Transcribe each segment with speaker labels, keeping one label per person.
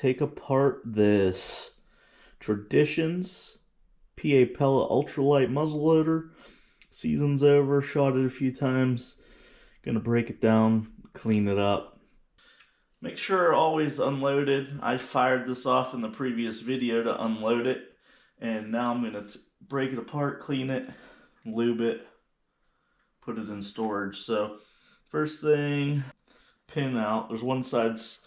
Speaker 1: take apart this Traditions PA Pellet Ultralight muzzleloader. Season's over, shot it a few times. Gonna break it down, clean it up. Make sure always unloaded. I fired this off in the previous video to unload it. And now I'm gonna break it apart, clean it, lube it, put it in storage. So first thing, pin out. There's one side's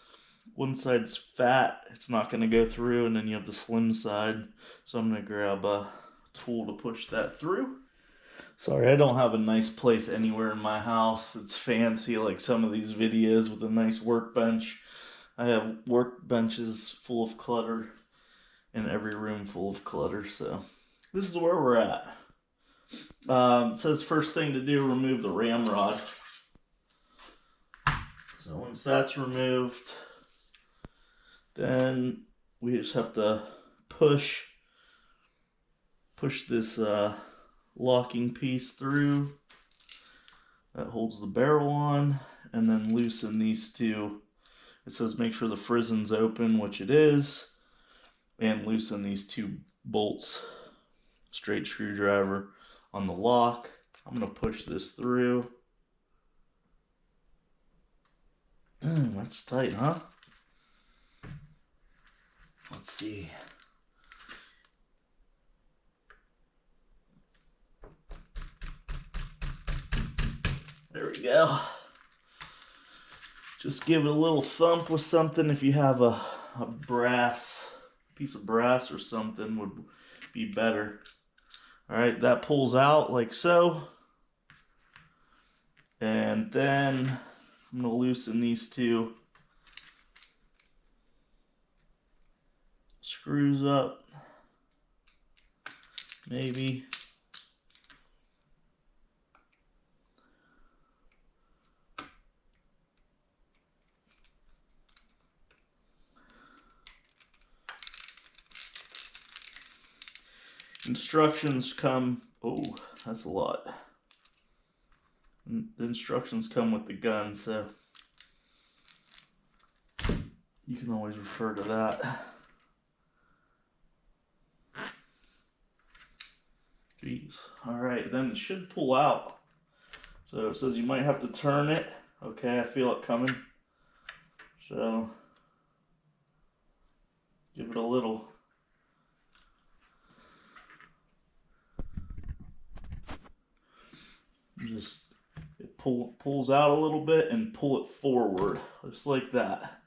Speaker 1: fat, it's not going to go through, and then you have the slim side. So I'm going to grab a tool to push that through. Sorry, I don't have a nice place anywhere in my house. It's fancy like some of these videos with a nice workbench. I have workbenches full of clutter and every room full of clutter, so this is where we're at. It says first thing to do, remove the ramrod. So once that's removed, then we just have to push this locking piece through that holds the barrel on, and then loosen these two. It says make sure the frizzen's open, which it is, and loosen these two bolts. Straight screwdriver on the lock. I'm going to push this through. That's tight, huh? Let's see. There we go. Just give it a little thump with something. If you have a piece of brass or something would be better. Alright, that pulls out like so. And then I'm going to loosen these two screws up, maybe. Instructions come, oh, that's a lot. The instructions come with the gun, so you can always refer to that. Jeez. Alright, then it should pull out. So it says you might have to turn it. Okay, I feel it coming. So give it a little. Just it pulls out a little bit and pull it forward, just like that.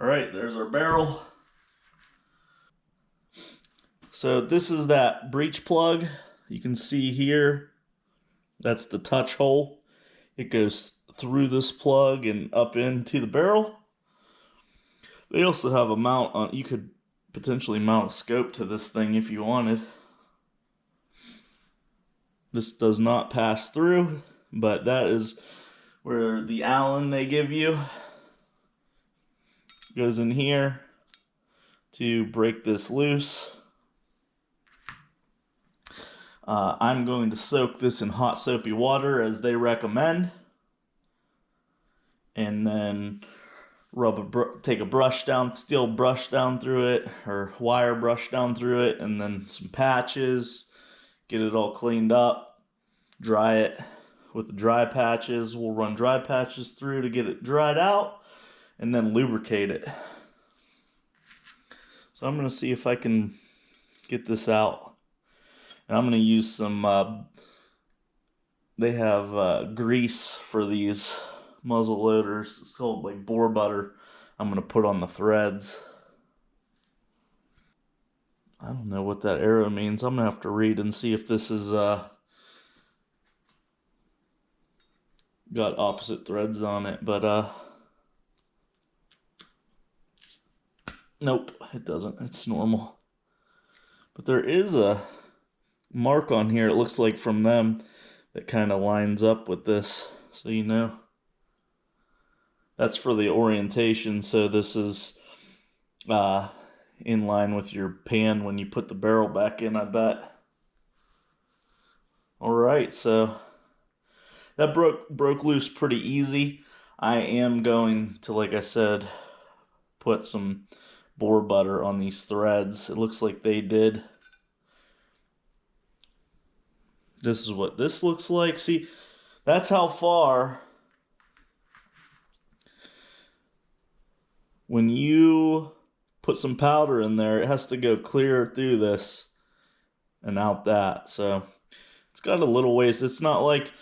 Speaker 1: Alright, there's our barrel. So this is that breech plug. You can see here, that's the touch hole. It goes through this plug and up into the barrel. They also have a mount on, you could potentially mount a scope to this thing if you wanted. This does not pass through, but that is where the Allen they give you goes in here to break this loose. I'm going to soak this in hot soapy water as they recommend, and then take a brush down, steel brush down through it, or wire brush down through it, and then some patches. Get it all cleaned up, dry it with the dry patches. We'll run dry patches through to get it dried out, and then lubricate it. So I'm going to see if I can get this out. And I'm going to use some, they have grease for these muzzle loaders. It's called like boar butter. I'm going to put on the threads. I don't know what that arrow means. I'm going to have to read and see if this is got opposite threads on it. But nope, it doesn't. It's normal. But there is a mark on here, it looks like from them, that kind of lines up with this, so you know. That's for the orientation, so this is in line with your pan when you put the barrel back in, I bet. Alright, so that broke loose pretty easy. I am going to, like I said, put some boar butter on these threads. It looks like they did. This is what this looks like. See, that's how far when you put some powder in there, it has to go clear through this and out that. So it's got a little ways. It's not like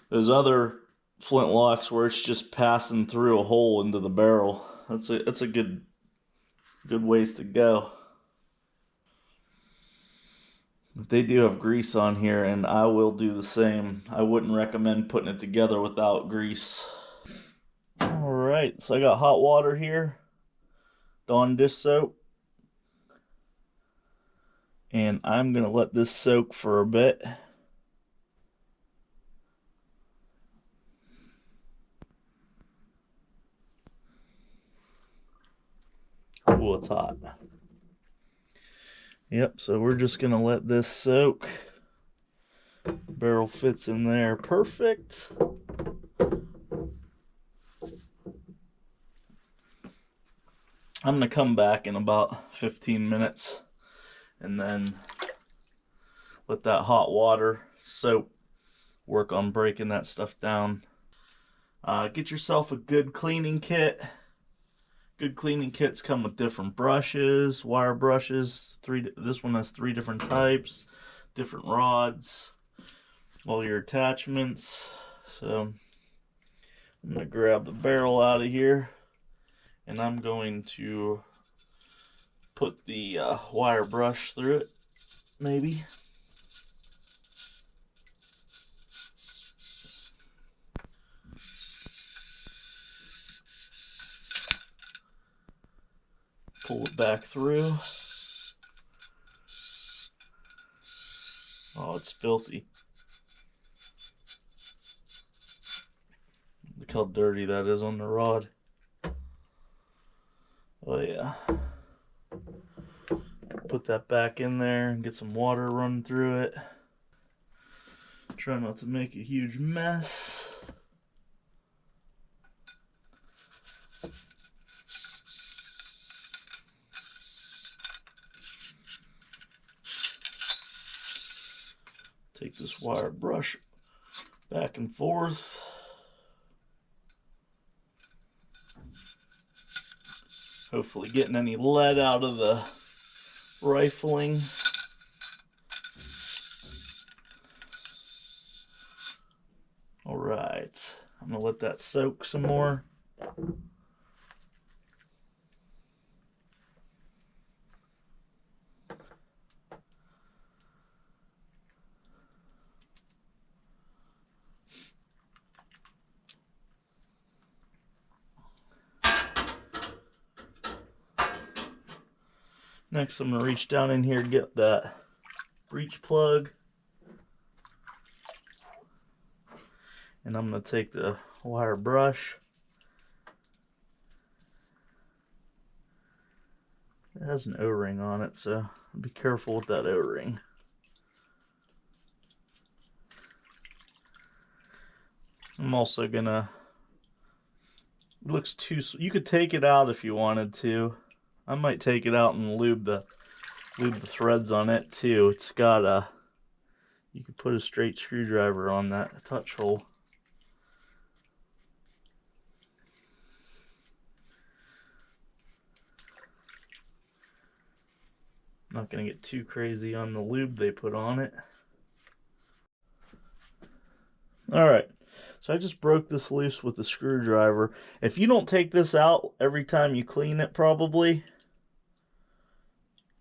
Speaker 1: those other flintlocks where it's just passing through a hole into the barrel. That's a good ways to go. But they do have grease on here, and I will do the same. I wouldn't recommend putting it together without grease. Alright, so I got hot water here. Dawn dish soap. And I'm going to let this soak for a bit. Ooh, it's hot. Yep, so we're just going to let this soak. Barrel fits in there perfect. I'm going to come back in about 15 minutes and then let that hot water soap work on breaking that stuff down. Get yourself a good cleaning kit. Good cleaning kits come with different brushes, wire brushes. This one has 3 different types, different rods, all your attachments. So I'm going to grab the barrel out of here, and I'm going to put the wire brush through it, maybe. Pull it back through. Oh, it's filthy. Look how dirty that is on the rod. Oh yeah. Put that back in there and get some water running through it. Try not to make a huge mess. Take this wire brush back and forth. Hopefully getting any lead out of the rifling. All right, I'm gonna let that soak some more. Next, I'm going to reach down in here and get that breech plug. And I'm going to take the wire brush. It has an O-ring on it, so be careful with that O-ring. I'm also going to... It looks too... You could take it out if you wanted to. I might take it out and lube the threads on it too. It's got a, you could put a straight screwdriver on that touch hole. Not gonna get too crazy on the lube they put on it. Alright, so I just broke this loose with the screwdriver. If you don't take this out every time you clean it, probably,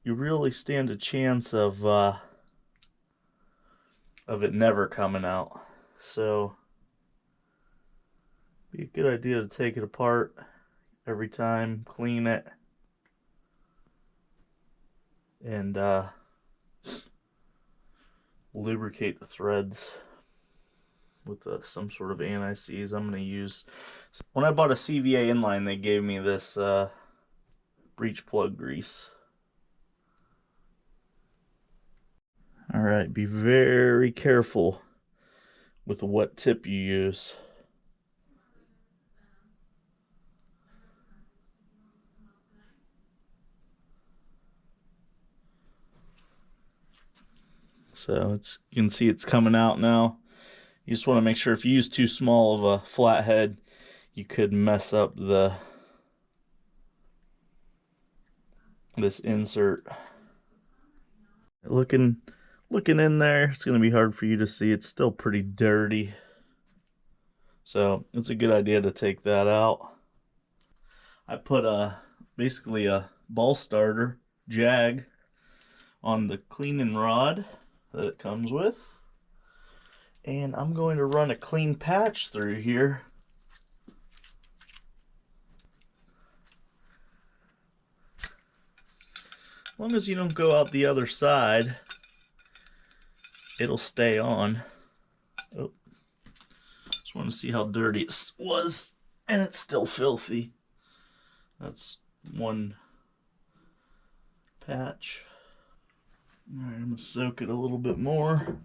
Speaker 1: you really stand a chance of it never coming out. So, be a good idea to take it apart every time, clean it, and lubricate the threads with some sort of anti-seize. I'm going to use, when I bought a CVA inline, they gave me this breech plug grease. Alright, be very careful with what tip you use. So you can see it's coming out now. You just want to make sure if you use too small of a flathead, you could mess up this insert. Looking in there, it's going to be hard for you to see. It's still pretty dirty. So it's a good idea to take that out. I put basically a ball starter jag on the cleaning rod that it comes with. And I'm going to run a clean patch through here. As long as you don't go out the other side, it'll stay on. Oh, just want to see how dirty it was, and it's still filthy. That's one patch. All right, I'm gonna soak it a little bit more.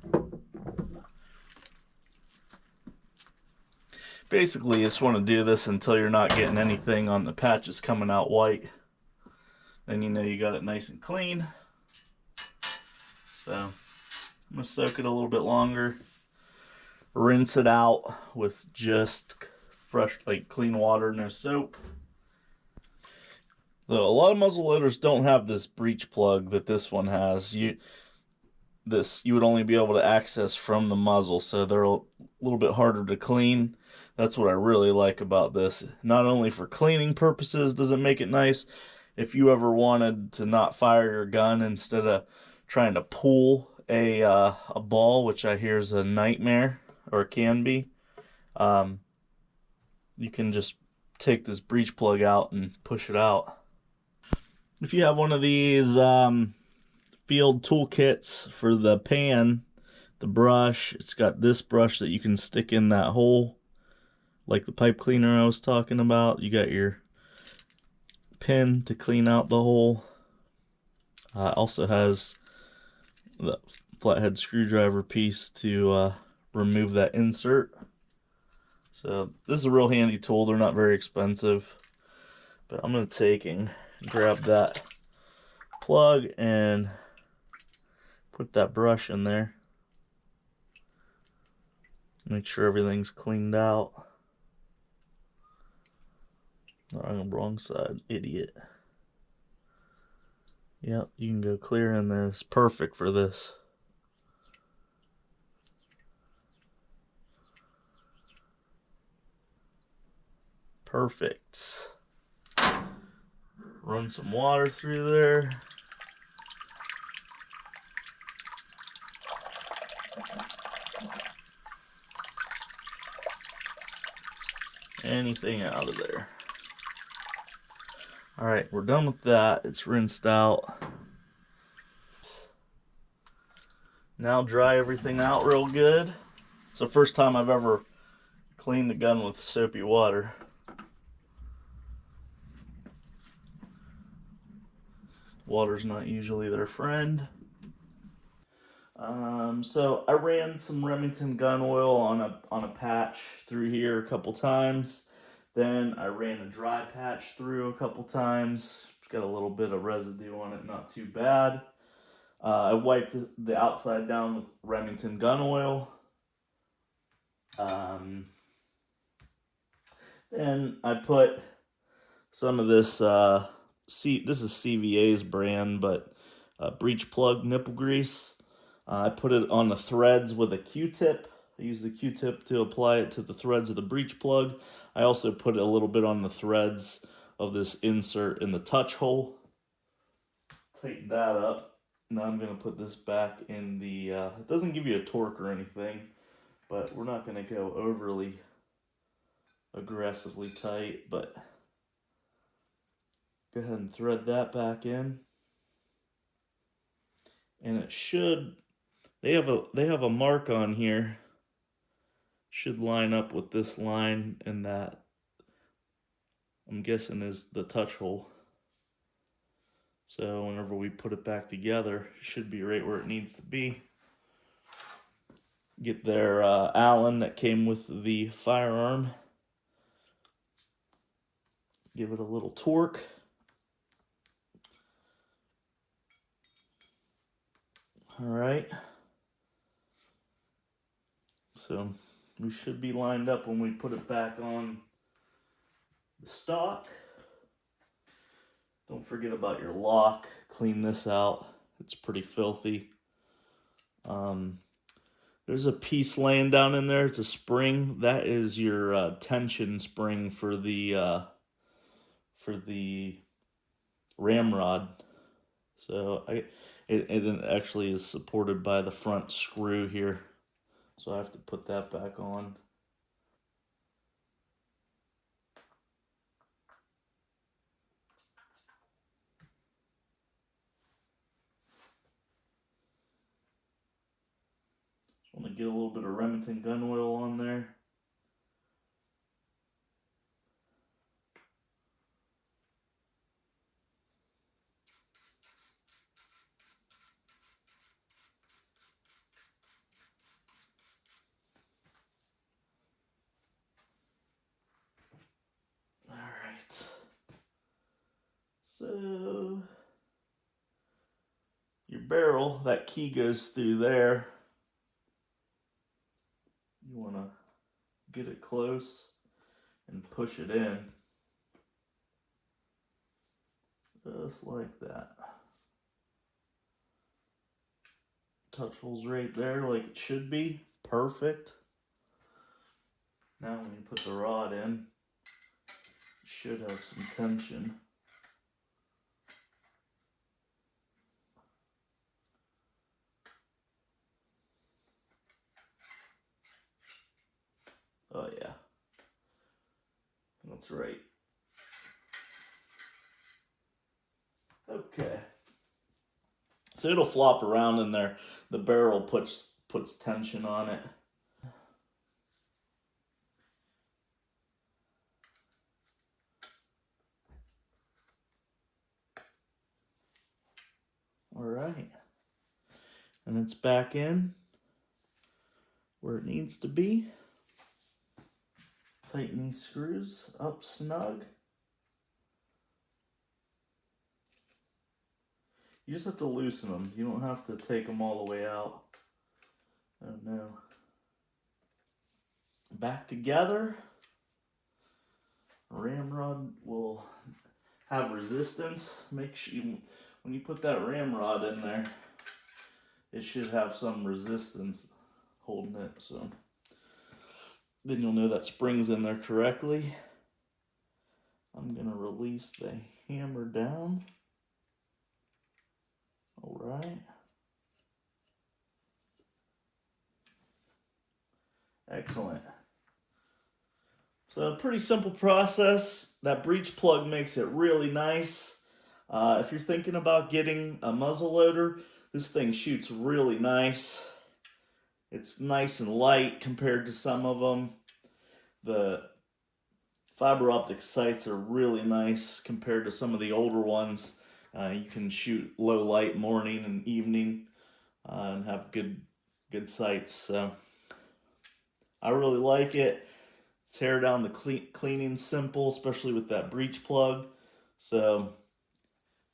Speaker 1: Basically, you just want to do this until you're not getting anything on the patches coming out white. Then you know you got it nice and clean. So I'm gonna soak it a little bit longer. Rinse it out with just fresh, like clean water, no soap. So a lot of muzzle loaders don't have this breech plug that this one has. You would only be able to access from the muzzle, so they're a little bit harder to clean. That's what I really like about this. Not only for cleaning purposes does it make it nice, if you ever wanted to not fire your gun instead of trying to pull a ball, which I hear is a nightmare, or can be, you can just take this breech plug out and push it out. If you have one of these field toolkits for the pan, the brush, it's got this brush that you can stick in that hole, like the pipe cleaner I was talking about. You got your pin to clean out the hole. Also has the flathead screwdriver piece to remove that insert. So this is a real handy tool. They're not very expensive. But I'm going to take and grab that plug and put that brush in there. Make sure everything's cleaned out. Oh, I'm on the wrong side, idiot. Yep, you can go clear in there. It's perfect for this. Perfect. Run some water through there. Anything out of there. Alright, we're done with that. It's rinsed out. Now dry everything out real good. It's the first time I've ever cleaned the gun with soapy water. Water's not usually their friend. So I ran some Remington gun oil on a patch through here a couple times. Then I ran a dry patch through a couple times. It's got a little bit of residue on it, not too bad. I wiped the outside down with Remington gun oil. Then I put some of this, this is CVA's brand, but breech plug nipple grease. I put it on the threads with a Q-tip. I use the Q-tip to apply it to the threads of the breech plug. I also put a little bit on the threads of this insert in the touch hole. Tighten that up. Now I'm going to put this back in the, it doesn't give you a torque or anything, but we're not going to go overly aggressively tight, but go ahead and thread that back in. And it should, they have a mark on here, should line up with this line, and that I'm guessing is the touch hole. So whenever we put it back together, it should be right where it needs to be. Get their Allen that came with the firearm. Give it a little torque. All right. So we should be lined up when we put it back on the stock. Don't forget about your lock. Clean this out. It's pretty filthy. There's a piece laying down in there. It's a spring. That is your tension spring for the ramrod. So it actually is supported by the front screw here. So I have to put that back on. Just want to get a little bit of Remington gun oil on there. Alright. So your barrel, that key goes through there. You want to get it close and push it in. Just like that. Touch holes right there like it should be. Perfect. Now when you put the rod in, it should have some tension. Oh yeah. That's right. Okay. So it'll flop around in there. The barrel puts tension on it. All right. And it's back in where it needs to be. Tighten these screws up snug. You just have to loosen them. You don't have to take them all the way out. Oh no. Back together. Ramrod will have resistance. Make sure when you put that ramrod in there, it should have some resistance holding it. So then you'll know that spring's in there correctly. I'm gonna release the hammer down. All right. Excellent. So a pretty simple process. That breech plug makes it really nice. If you're thinking about getting a muzzle loader, this thing shoots really nice. It's nice and light compared to some of them. The fiber optic sights are really nice compared to some of the older ones. You can shoot low light morning and evening and have good sights. So I really like it. Tear down the cleaning simple, especially with that breech plug. So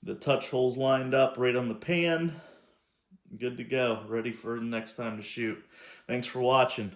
Speaker 1: the touch holes lined up right on the pan. Good to go. Ready for the next time to shoot. Thanks for watching.